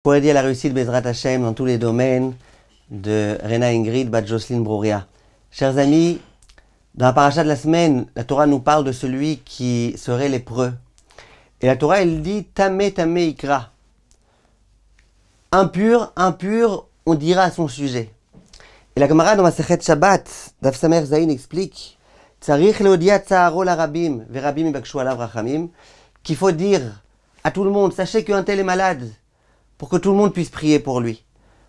Pour aider à la réussite Bezrat Hashem dans tous les domaines de Rena Ingrid Bat Jocelyne Brouria. Chers amis, dans la paracha de la semaine, la Torah nous parle de celui qui serait lépreux. Et la Torah, elle dit Tamé, Tamé, Ikra. Impur, impur, on dira à son sujet. Et la camarade dans Masechet Shabbat, Daf Samer Zayin explique Tsarich leodia tsaharo larabim, verabim ibakshu alav rachamim, qu'il faut dire à tout le monde, sachez qu'un tel est malade, pour que tout le monde puisse prier pour lui.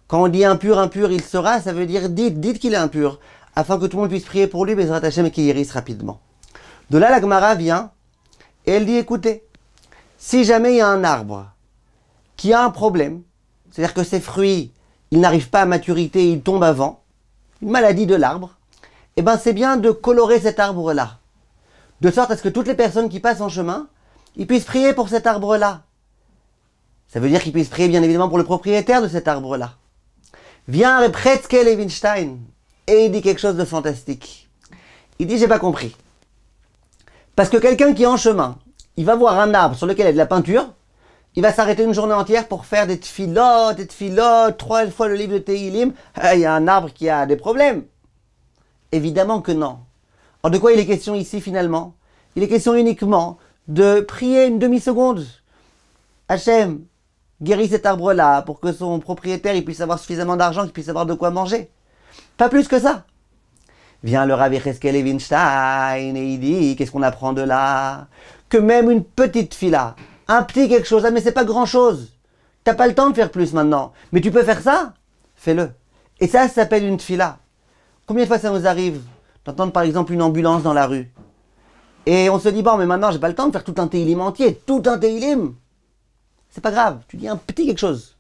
Quand on dit impur, impur, il sera, ça veut dire dites qu'il est impur, afin que tout le monde puisse prier pour lui, Bezrat Hashem et qu'il guérisse rapidement. De là, la Gemara vient, et elle dit, écoutez, si jamais il y a un arbre qui a un problème, c'est-à-dire que ses fruits, ils n'arrivent pas à maturité, ils tombent avant, une maladie de l'arbre, eh bien c'est bien de colorer cet arbre-là, de sorte à ce que toutes les personnes qui passent en chemin, ils puissent prier pour cet arbre-là. Ça veut dire qu'ils puissent prier bien évidemment pour le propriétaire de cet arbre-là. Vient Reb Chetzkel Levinstein et il dit quelque chose de fantastique. Il dit, j'ai pas compris. Parce que quelqu'un qui est en chemin, il va voir un arbre sur lequel il y a de la peinture, il va s'arrêter une journée entière pour faire des tfilotes, 3 fois le livre de Tehilim. Il y a un arbre qui a des problèmes. Évidemment que non. Alors de quoi il est question ici finalement? Il est question uniquement de prier une demi-seconde. Hachem, guéris cet arbre-là pour que son propriétaire il puisse avoir suffisamment d'argent, qu'il puisse avoir de quoi manger. Pas plus que ça. Vient le Rav Yecheskel Levinstein et il dit, qu'est-ce qu'on apprend de là? Que même une petite fila, un petit quelque chose, mais c'est pas grand-chose. T'as pas le temps de faire plus maintenant. Mais tu peux faire ça? Fais-le. Et ça s'appelle une fila. Combien de fois ça nous arrive d'entendre par exemple une ambulance dans la rue? Et on se dit, bon, mais maintenant j'ai pas le temps de faire tout un Tehilim entier, tout un Tehilim. C'est pas grave, tu dis un petit quelque chose.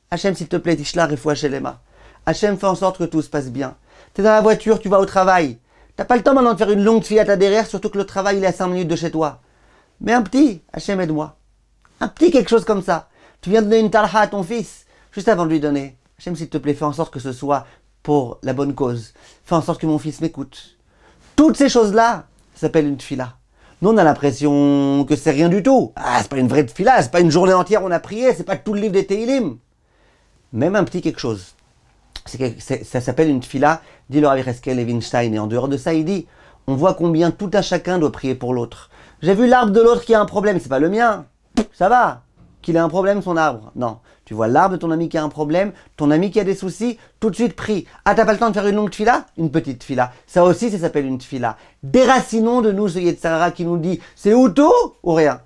Hachem, s'il te plaît, Tishla, Refoua Shelema. Hachem, fais en sorte que tout se passe bien. Tu es dans la voiture, tu vas au travail. T'as pas le temps maintenant de faire une longue filette à derrière, surtout que le travail il est à 5 minutes de chez toi. Mais un petit, Hachem, aide-moi. Un petit quelque chose comme ça. Tu viens de donner une talha à ton fils, juste avant de lui donner. Hachem, s'il te plaît, fais en sorte que ce soit pour la bonne cause. Fais en sorte que mon fils m'écoute. Toutes ces choses-là, ça s'appelle une tfila. Nous, on a l'impression que c'est rien du tout. Ah, c'est pas une vraie tfila, c'est pas une journée entière on a prié, c'est pas tout le livre des Tehilim. Même un petit quelque chose. Ça s'appelle une tfila, dit le Rav Yecheskel Levinstein. Et en dehors de ça, il dit, on voit combien tout un chacun doit prier pour l'autre. J'ai vu l'arbre de l'autre qui a un problème, c'est pas le mien. Ça va, qu'il ait un problème son arbre. Non, tu vois l'arbre de ton ami qui a un problème, ton ami qui a des soucis, tout de suite prie. Ah, t'as pas le temps de faire une longue tfila? Une petite tfila. Ça aussi, ça s'appelle une tfila. Déracinons de nous ce Yetzirah qui nous dit, c'est ou tout ou rien.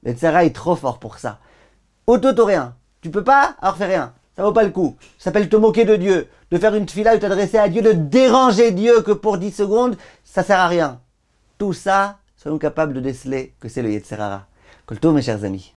Le Yetzirah est trop fort pour ça. Ou tout ou rien. Tu peux pas, alors fais rien. Ça vaut pas le coup. Ça s'appelle te moquer de Dieu. De faire une tfila, de t'adresser à Dieu, de déranger Dieu que pour 10 secondes, ça sert à rien. Tout ça, soyons capables de déceler que c'est le Yetzirah. Kol tov, mes chers amis.